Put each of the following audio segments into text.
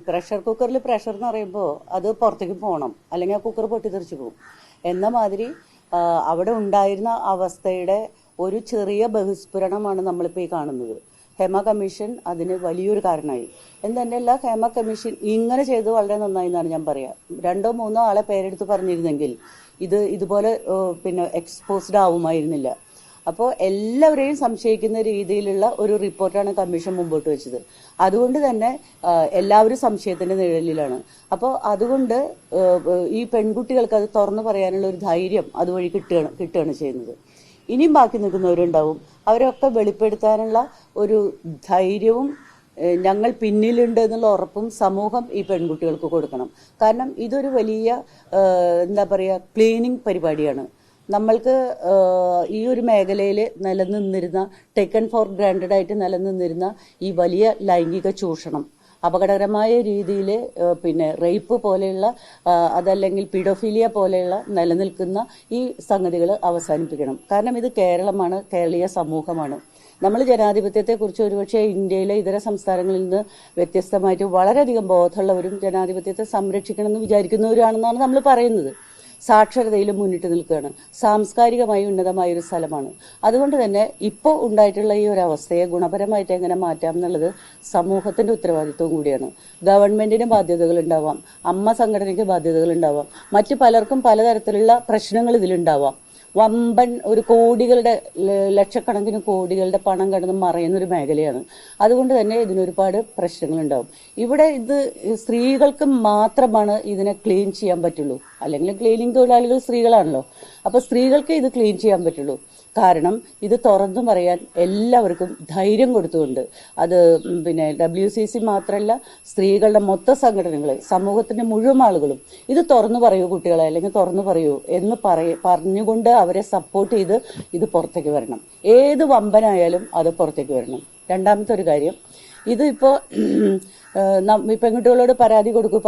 Pressure കുക്കറിൽ pressure എന്ന് പറയുമ്പോൾ അത് പുറത്തേക്ക് പോകണം, അല്ലെങ്കിൽ ആ കുക്കർ പൊട്ടിത്തെറിച്ച് പോകും എന്ന മാതിരി അവിടെ ഉണ്ടായിരുന്ന അവസ്ഥയുടെ ഒരു ചെറിയ ബഹിസ്ഫുരണമാണ് നമ്മളിപ്പോൾ ഈ കാണുന്നത്. ഹേമ കമ്മീഷൻ അതിന് വലിയൊരു കാരണമായി. എന്തെന്നല്ല, ഹേമ കമ്മീഷൻ ഇങ്ങനെ ചെയ്ത് വളരെ നന്നായി എന്നാണ് ഞാൻ പറയാം. 2-3 ആളെ പേരെടുത്ത് പറഞ്ഞിരുന്നെങ്കിൽ ഇതുപോലെ എക്സ്പോസ്ഡ് ആവുമായിരുന്നില്ല. അപ്പോൾ എല്ലാവരെയും സംശയിക്കുന്ന രീതിയിലുള്ള ഒരു റിപ്പോർട്ടാണ് കമ്മീഷൻ മുമ്പോട്ട് വെച്ചത്. അതുകൊണ്ട് തന്നെ എല്ലാവരും സംശയത്തിന്റെ നിഴലിലാണ്. അപ്പോൾ അതുകൊണ്ട് ഈ പെൺകുട്ടികൾക്ക് അത് തുറന്നു പറയാനുള്ള ഒരു ധൈര്യം അതുവഴി കിട്ടുകയാണ് ചെയ്യുന്നത്. ഇനിയും ബാക്കി നിൽക്കുന്നവരുണ്ടാവും, അവരൊക്കെ വെളിപ്പെടുത്താനുള്ള ഒരു ധൈര്യവും ഞങ്ങൾ പിന്നിലുണ്ട് എന്നുള്ള ഉറപ്പും സമൂഹം ഈ പെൺകുട്ടികൾക്ക് കൊടുക്കണം. കാരണം ഇതൊരു വലിയ ക്ലീനിങ് പരിപാടിയാണ്. നമ്മൾക്ക് ഈ ഒരു മേഖലയിൽ നിലനിന്നിരുന്ന ടേക്കൺ ഫോർ ഗ്രാൻഡഡ് ആയിട്ട് നിലനിന്നിരുന്ന ഈ വലിയ ലൈംഗിക ചൂഷണം, അപകടകരമായ രീതിയിൽ റേപ്പ് പോലെയുള്ള അതല്ലെങ്കിൽ പീഡോഫീലിയ പോലെയുള്ള നിലനിൽക്കുന്ന ഈ സംഗതികൾ അവസാനിപ്പിക്കണം. കാരണം ഇത് കേരളമാണ്, കേരളീയ സമൂഹമാണ്. നമ്മൾ ജനാധിപത്യത്തെക്കുറിച്ച് ഒരുപക്ഷെ ഇന്ത്യയിലെ ഇതര സംസ്ഥാനങ്ങളിൽ നിന്ന് വ്യത്യസ്തമായിട്ട് വളരെയധികം ബോധമുള്ളവരും ജനാധിപത്യത്തെ സംരക്ഷിക്കണമെന്ന് വിചാരിക്കുന്നവരാണെന്നാണ് നമ്മൾ പറയുന്നത്. സാക്ഷരതയിലും മുന്നിട്ട് നിൽക്കുകയാണ്. സാംസ്കാരികമായി ഉന്നതമായ ഒരു സ്ഥലമാണ്. അതുകൊണ്ട് തന്നെ ഇപ്പോൾ ഉണ്ടായിട്ടുള്ള ഈ ഒരു അവസ്ഥയെ ഗുണപരമായിട്ട് എങ്ങനെ മാറ്റാം എന്നുള്ളത് സമൂഹത്തിന്റെ ഉത്തരവാദിത്വം കൂടിയാണ്. ഗവൺമെന്റിന് ബാധ്യതകൾ ഉണ്ടാവാം, അമ്മ സംഘടനയ്ക്ക് ബാധ്യതകൾ ഉണ്ടാവാം, മറ്റു പലർക്കും പലതരത്തിലുള്ള പ്രശ്നങ്ങൾ ഇതിലുണ്ടാവാം. വമ്പൻ ഒരു ലക്ഷക്കണക്കിന് കോടികളുടെ പണം കടന്ന് മറയുന്ന ഒരു മേഖലയാണ്. അതുകൊണ്ട് തന്നെ ഇതിനൊരുപാട് പ്രശ്നങ്ങളുണ്ടാവും. ഇവിടെ ഇത് സ്ത്രീകൾക്ക് മാത്രമാണ് ഇതിനെ ക്ലീൻ ചെയ്യാൻ പറ്റുള്ളൂ. അല്ലെങ്കിൽ ക്ലീനിങ് തൊഴിലാളികൾ സ്ത്രീകളാണല്ലോ. അപ്പൊ സ്ത്രീകൾക്ക് ഇത് ക്ലീൻ ചെയ്യാൻ പറ്റുള്ളൂ. കാരണം ഇത് തുറന്നു പറയാൻ എല്ലാവർക്കും ധൈര്യം കൊടുത്തുകൊണ്ട്, അത് WCC മാത്രമല്ല, സ്ത്രീകളുടെ മൊത്തം സംഘടനകൾ, സമൂഹത്തിന്റെ മുഴുവൻ ആളുകളും ഇത് തുറന്നു പറയൂ കുട്ടികളെ, അല്ലെങ്കിൽ തുറന്നു പറയൂ എന്ന് പറഞ്ഞുകൊണ്ട് അവരെ സപ്പോർട്ട് ചെയ്ത് ഇത് പുറത്തേക്ക് വരണം. ഏത് വമ്പനായാലും അത് പുറത്തേക്ക് വരണം. രണ്ടാമത്തെ ഒരു കാര്യം, ഇതിപ്പോ പെൺകുട്ടികളോട് പരാതി കൊടുക്കൂ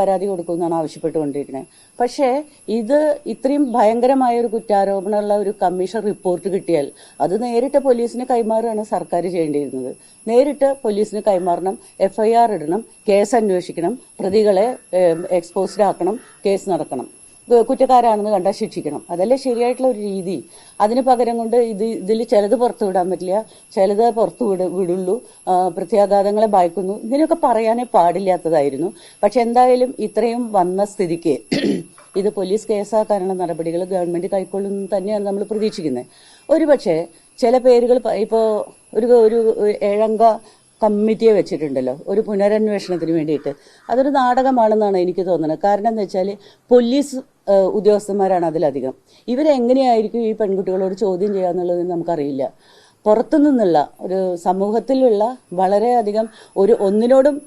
എന്നാണ് ആവശ്യപ്പെട്ടുകൊണ്ടിരിക്കുന്നത്. പക്ഷേ ഇത് ഇത്രയും ഭയങ്കരമായ ഒരു കുറ്റാരോപണമുള്ള ഒരു കമ്മീഷൻ റിപ്പോർട്ട് കിട്ടിയാൽ അത് നേരിട്ട് പോലീസിന് കൈമാറുകയാണ് സർക്കാർ ചെയ്യേണ്ടിയിരുന്നത്. നേരിട്ട് പോലീസിന് കൈമാറണം, FIR ഇടണം, കേസ് അന്വേഷിക്കണം, പ്രതികളെ എക്സ്പോസ്ഡ് ആക്കണം, കേസ് നടക്കണം, കുറ്റക്കാരാണെന്ന് കണ്ടാൽ ശിക്ഷിക്കണം. അതല്ലേ ശരിയായിട്ടുള്ള ഒരു രീതി. അതിന് പകരം കൊണ്ട് ഇതിൽ ചിലത് പുറത്തു വിടാൻ പറ്റില്ല, ചിലത് പുറത്തു വിടുള്ളൂ, പ്രത്യാഘാതങ്ങളെ ഭയക്കുന്നു, ഇങ്ങനെയൊക്കെ പറയാനേ പാടില്ലാത്തതായിരുന്നു. പക്ഷെ എന്തായാലും ഇത്രയും വന്ന സ്ഥിതിക്ക് ഇത് പോലീസ് കേസാക്കാനുള്ള നടപടികൾ ഗവൺമെന്റ് കൈക്കൊള്ളുന്നു തന്നെയാണ് നമ്മൾ പ്രതീക്ഷിക്കുന്നത്. ഒരുപക്ഷെ ചില പേരുകൾ ഇപ്പോൾ ഒരു 7-അംഗ കമ്മിറ്റിയെ വെച്ചിട്ടുണ്ടല്ലോ ഒരു പുനരന്വേഷണത്തിന് വേണ്ടിയിട്ട്. അതൊരു നാടകമാണെന്നാണ് എനിക്ക് തോന്നുന്നത്. കാരണം എന്താ വെച്ചാൽ പോലീസ് ഉദ്യോഗസ്ഥന്മാരാണ് അതിലധികം. ഇവരെങ്ങനെയായിരിക്കും ഈ പെൺകുട്ടികളോട് ചോദ്യം ചെയ്യാന്നുള്ളത് നമുക്കറിയില്ല. പുറത്തുനിന്നുള്ള ഒരു സമൂഹത്തിലുള്ള വളരെയധികം ഒന്നിനോടും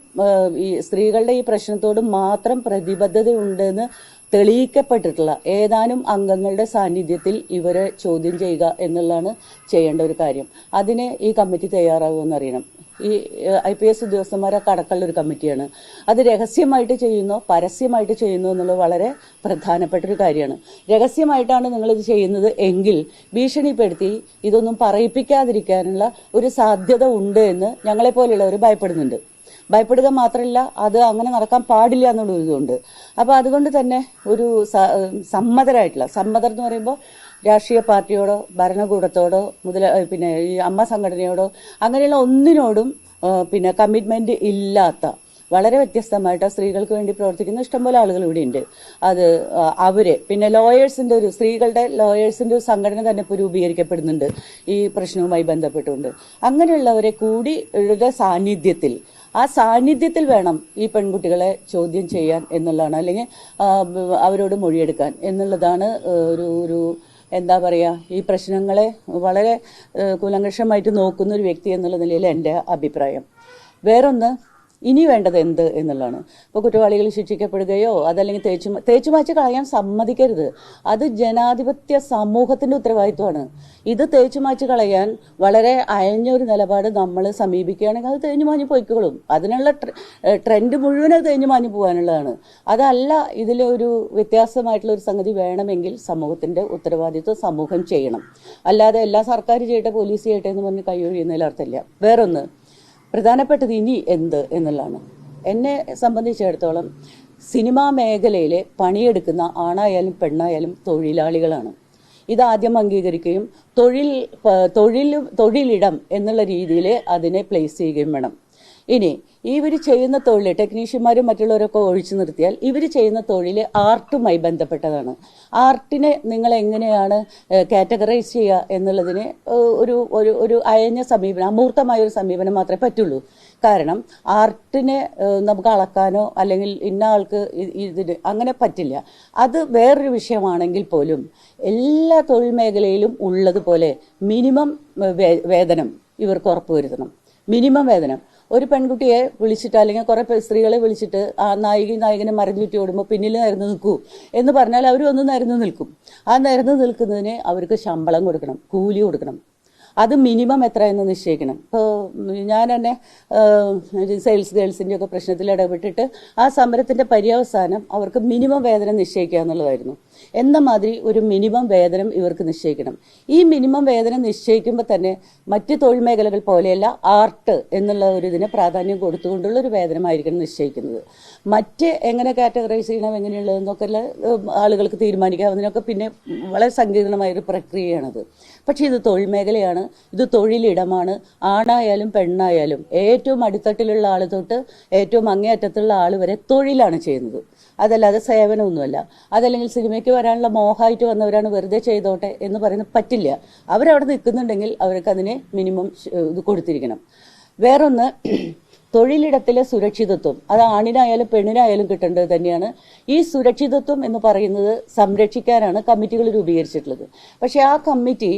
ഈ സ്ത്രീകളുടെ ഈ പ്രശ്നത്തോടും മാത്രം പ്രതിബദ്ധത ഉണ്ടെന്ന് തെളിയിക്കപ്പെട്ടിട്ടുള്ള ഏതാനും അംഗങ്ങളുടെ സാന്നിധ്യത്തിൽ ഇവരെ ചോദ്യം ചെയ്യുക എന്നുള്ളതാണ് ചെയ്യേണ്ട ഒരു കാര്യം. അതിന് ഈ കമ്മിറ്റി തയ്യാറാകുമെന്നറിയണം. ഈ IPS ഉദ്യോഗസ്ഥന്മാരൊക്കെ അടക്കമുള്ള ഒരു കമ്മിറ്റിയാണ്. അത് രഹസ്യമായിട്ട് ചെയ്യുന്നോ പരസ്യമായിട്ട് ചെയ്യുന്നോ എന്നുള്ളത് വളരെ പ്രധാനപ്പെട്ട ഒരു കാര്യമാണ്. രഹസ്യമായിട്ടാണ് നിങ്ങളിത് ചെയ്യുന്നത് എങ്കിൽ ഭീഷണിപ്പെടുത്തി ഇതൊന്നും പറയിപ്പിക്കാതിരിക്കാനുള്ള ഒരു സാധ്യത ഉണ്ട് എന്ന് ഞങ്ങളെപ്പോലെയുള്ളവർ ഭയപ്പെടുക മാത്രമല്ല, അത് അങ്ങനെ നടക്കാൻ പാടില്ല എന്നുള്ള ഇതുണ്ട്. അപ്പൊ അതുകൊണ്ട് തന്നെ ഒരു സമ്മതർ എന്ന് പറയുമ്പോൾ രാഷ്ട്രീയ പാർട്ടിയോടോ ഭരണകൂടത്തോടോ ഈ അമ്മ സംഘടനയോടോ അങ്ങനെയുള്ള ഒന്നിനോടും കമ്മിറ്റ്മെന്റ് ഇല്ലാത്ത വളരെ വ്യത്യസ്തമായിട്ട് സ്ത്രീകൾക്ക് വേണ്ടി പ്രവർത്തിക്കുന്ന ഇഷ്ടംപോലെ ആളുകൾ ഇവിടെ ഉണ്ട്. അത് അവര് സ്ത്രീകളുടെ ലോയേഴ്സിന്റെ ഒരു സംഘടന തന്നെ ഇപ്പോൾ രൂപീകരിക്കപ്പെടുന്നുണ്ട് ഈ പ്രശ്നവുമായി ബന്ധപ്പെട്ടുകൊണ്ട്. അങ്ങനെയുള്ളവരെ കൂടി സാന്നിധ്യത്തിൽ വേണം ഈ പെൺകുട്ടികളെ ചോദ്യം ചെയ്യാൻ എന്നുള്ളതാണ്, അല്ലെങ്കിൽ അവരോട് മൊഴിയെടുക്കാൻ എന്നുള്ളതാണ് ഒരു ഈ പ്രശ്നങ്ങളെ വളരെ കൂലങ്കഷമായിട്ട് നോക്കുന്ന ഒരു വ്യക്തി എന്നുള്ള നിലയിൽ എൻ്റെ അഭിപ്രായം. വേറൊന്ന്, ഇനി വേണ്ടത് എന്ത് എന്നുള്ളതാണ്. ഇപ്പോൾ കുറ്റവാളികൾ ശിക്ഷിക്കപ്പെടുകയോ അതല്ലെങ്കിൽ തേച്ചുമാച്ച് കളയാൻ സമ്മതിക്കരുത്. അത് ജനാധിപത്യ സമൂഹത്തിന്റെ ഉത്തരവാദിത്വമാണ്. ഇത് തേച്ചുമാച്ച് കളയാൻ വളരെ അയഞ്ഞൊരു നിലപാട് നമ്മൾ സമീപിക്കുകയാണെങ്കിൽ അത് തേഞ്ഞുമാഞ്ഞ് പോയിക്കോളും. അതിനുള്ള ട്രെൻഡ് മുഴുവൻ അത് തേഞ്ഞുമാഞ്ഞ് പോകാനുള്ളതാണ്. അതല്ല, ഇതിലൊരു വ്യത്യാസമായിട്ടുള്ള ഒരു സംഗതി വേണമെങ്കിൽ സമൂഹത്തിന്റെ ഉത്തരവാദിത്വം സമൂഹം ചെയ്യണം. അല്ലാതെ എല്ലാ സർക്കാർ ചെയ്യട്ടെ, പോലീസ് ചെയ്യട്ടെ എന്ന് പറഞ്ഞ് കൈയൊഴിയുന്നതിൽ അർത്ഥമില്ല. വേറൊന്ന്, പ്രധാനപ്പെട്ടത് ഇനി എന്ത് എന്നുള്ളതാണ്. എന്നെ സംബന്ധിച്ചിടത്തോളം സിനിമാ മേഖലയിൽ പണിയെടുക്കുന്ന ആണായാലും പെണ്ണായാലും തൊഴിലാളികളാണ്. ഇതാദ്യം അംഗീകരിക്കുകയും തൊഴിലിടം എന്നുള്ള രീതിയിൽ അതിനെ പ്ലേസ് ചെയ്യുകയും വേണം. ഇനി ഇവർ ചെയ്യുന്ന തൊഴിൽ ടെക്നീഷ്യന്മാരും മറ്റുള്ളവരൊക്കെ ഒഴിച്ചു നിർത്തിയാൽ ഇവർ ചെയ്യുന്ന തൊഴിൽ ആർട്ടുമായി ബന്ധപ്പെട്ടതാണ്. ആർട്ടിനെ നിങ്ങൾ എങ്ങനെയാണ് കാറ്റഗറൈസ് ചെയ്യുക എന്നുള്ളതിന് ഒരു അയഞ്ഞ സമീപനം, അമൂർത്തമായ ഒരു സമീപനം മാത്രമേ പറ്റുള്ളൂ. കാരണം ആർട്ടിനെ നമുക്ക് അളക്കാനോ അല്ലെങ്കിൽ ഇന്ന ആൾക്ക് ഇതിന് അങ്ങനെ പറ്റില്ല. അത് വേറൊരു വിഷയമാണെങ്കിൽ പോലും എല്ലാ തൊഴിൽ മേഖലയിലും ഉള്ളതുപോലെ മിനിമം വേതനം ഇവർക്ക് ഉറപ്പുവരുത്തണം. മിനിമം വേതനം. ഒരു പെൺകുട്ടിയെ വിളിച്ചിട്ട് അല്ലെങ്കിൽ കുറെ സ്ത്രീകളെ വിളിച്ചിട്ട് ആ നായകനെ മറിഞ്ഞു ചുറ്റി ഓടുമ്പോൾ പിന്നിൽ നിരന്ന് നിൽക്കൂ എന്ന് പറഞ്ഞാൽ അവർ ഒന്ന് നിരന്ന് നിൽക്കും. ആ നിരന്ന് നിൽക്കുന്നതിന് അവർക്ക് ശമ്പളം കൊടുക്കണം, കൂലി കൊടുക്കണം. അത് മിനിമം എത്ര എന്ന് നിശ്ചയിക്കണം. ഇപ്പോൾ ഞാൻ തന്നെ സെയിൽസ് ഗേൾസിൻ്റെ ഒക്കെ പ്രശ്നത്തിൽ ഇടപെട്ടിട്ട് ആ സമരത്തിൻ്റെ പര്യവസാനം അവർക്ക് മിനിമം വേതനം നിശ്ചയിക്കുക എന്നുള്ളതായിരുന്നു. എന്ന മാതിരി ഒരു മിനിമം വേതനം ഇവർക്ക് നിശ്ചയിക്കണം. ഈ മിനിമം വേതനം നിശ്ചയിക്കുമ്പോൾ തന്നെ മറ്റ് തൊഴിൽ മേഖലകൾ പോലെയല്ല ആർട്ട് എന്നുള്ള ഒരു ഇതിന് പ്രാധാന്യം കൊടുത്തുകൊണ്ടുള്ള ഒരു വേതനമായിരിക്കണം നിശ്ചയിക്കുന്നത്. മറ്റ് എങ്ങനെ കാറ്റഗറൈസ് ചെയ്യണം എങ്ങനെയുള്ളതെന്നൊക്കെ ആളുകൾക്ക് തീരുമാനിക്കാവുന്നതിനൊക്കെ പിന്നെ വളരെ സങ്കീർണമായൊരു പ്രക്രിയയാണത്. പക്ഷേ ഇത് തൊഴിൽ മേഖലയാണ്, ഇത് തൊഴിലിടമാണ്. ആണായാലും പെണ്ണായാലും ഏറ്റവും അടിത്തട്ടിലുള്ള ആൾ തൊട്ട് ഏറ്റവും അങ്ങേയറ്റത്തുള്ള ആൾ വരെ തൊഴിലാണ് ചെയ്യുന്നത്. അതല്ലാതെ സേവനമൊന്നുമല്ല. അതല്ലെങ്കിൽ സിനിമയ്ക്ക് വരാനുള്ള മോഹമായിട്ട് വന്നവരാണ് വെറുതെ ചെയ്തോട്ടെ എന്ന് പറയുന്നത് പറ്റില്ല. അവരവിടെ നിൽക്കുന്നുണ്ടെങ്കിൽ അവർക്ക് അതിന് മിനിമം ഇത് കൊടുത്തിരിക്കണം. വേറൊന്ന്, തൊഴിലിടത്തിലെ സുരക്ഷിതത്വം അത് ആണിനായാലും പെണ്ണിനായാലും കിട്ടേണ്ടത് തന്നെയാണ്. ഈ സുരക്ഷിതത്വം എന്ന് പറയുന്നത് സംരക്ഷിക്കാനാണ് കമ്മിറ്റികൾ രൂപീകരിച്ചിട്ടുള്ളത്. പക്ഷേ ആ കമ്മിറ്റി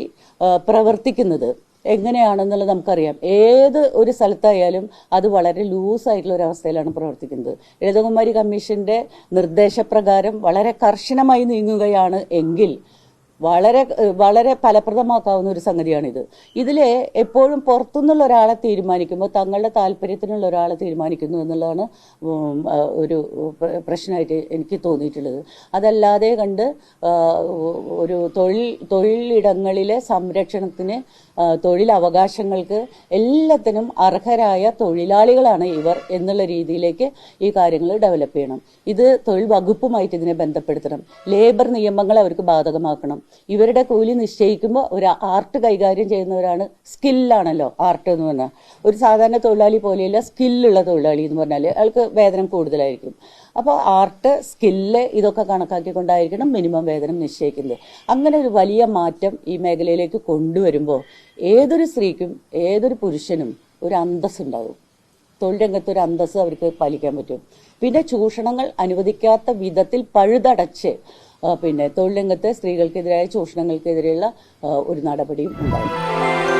പ്രവർത്തിക്കുന്നത് എങ്ങനെയാണെന്നുള്ളത് നമുക്കറിയാം. ഏത് ഒരു സ്ഥലത്തായാലും അത് വളരെ ലൂസായിട്ടുള്ള ഒരു അവസ്ഥയിലാണ് പ്രവർത്തിക്കുന്നത്. ലളിതകുമാരി കമ്മീഷന്റെ നിർദ്ദേശപ്രകാരം വളരെ കർശനമായി നീങ്ങുകയാണ് എങ്കിൽ വളരെ ഫലപ്രദമാക്കാവുന്ന ഒരു സംഗതിയാണിത്. ഇതിൽ എപ്പോഴും പുറത്തുനിന്നുള്ള ഒരാളെ തീരുമാനിക്കുമ്പോൾ തങ്ങളുടെ താല്പര്യത്തിനുള്ള ഒരാളെ തീരുമാനിക്കുന്നു എന്നുള്ളതാണ് ഒരു പ്രശ്നമായിട്ട് എനിക്ക് തോന്നിയിട്ടുള്ളത്. അതല്ലാതെ കണ്ട് ഒരു തൊഴിലിടങ്ങളിലെ സംരക്ഷണത്തിന്, തൊഴിലവകാശങ്ങൾക്ക് എല്ലാത്തിനും അർഹരായ തൊഴിലാളികളാണ് ഇവർ എന്നുള്ള രീതിയിലേക്ക് ഈ കാര്യങ്ങൾ ഡെവലപ്പ് ചെയ്യണം. ഇത് തൊഴിൽ വകുപ്പുമായിട്ട് ഇതിനെ ബന്ധപ്പെടുത്തണം. ലേബർ നിയമങ്ങൾ അവർക്ക് ബാധകമാക്കണം. ഇവരുടെ കൂലി നിശ്ചയിക്കുമ്പോൾ ഒരു ആർട്ട് കൈകാര്യം ചെയ്യുന്നവരാണ്. സ്കില്ലാണല്ലോ ആർട്ട് എന്ന് പറഞ്ഞാൽ. ഒരു സാധാരണ തൊഴിലാളി പോലെയല്ല സ്കില്ലുള്ള തൊഴിലാളി എന്ന് പറഞ്ഞാൽ അയാൾക്ക് വേതനം കൂടുതലായിരിക്കും. അപ്പോൾ ആർട്ട്, സ്കില്ല് ഇതൊക്കെ കണക്കാക്കിക്കൊണ്ടായിരിക്കണം മിനിമം വേതനം നിശ്ചയിക്കുന്നത്. അങ്ങനെ ഒരു വലിയ മാറ്റം ഈ മേഖലയിലേക്ക് കൊണ്ടുവരുമ്പോൾ ഏതൊരു സ്ത്രീക്കും ഏതൊരു പുരുഷനും ഒരു അന്തസ് ഉണ്ടാകും. തൊഴിൽ രംഗത്ത് ഒരു അന്തസ് അവർക്ക് പാലിക്കാൻ പറ്റും. പിന്നെ ചൂഷണങ്ങൾ അനുവദിക്കാത്ത വിധത്തിൽ പഴുതടച്ച് പിന്നെ തൊഴിൽ രംഗത്തെ സ്ത്രീകൾക്കെതിരായ ചൂഷണങ്ങൾക്കെതിരെയുള്ള ഒരു നടപടിയും ഉണ്ടാകും.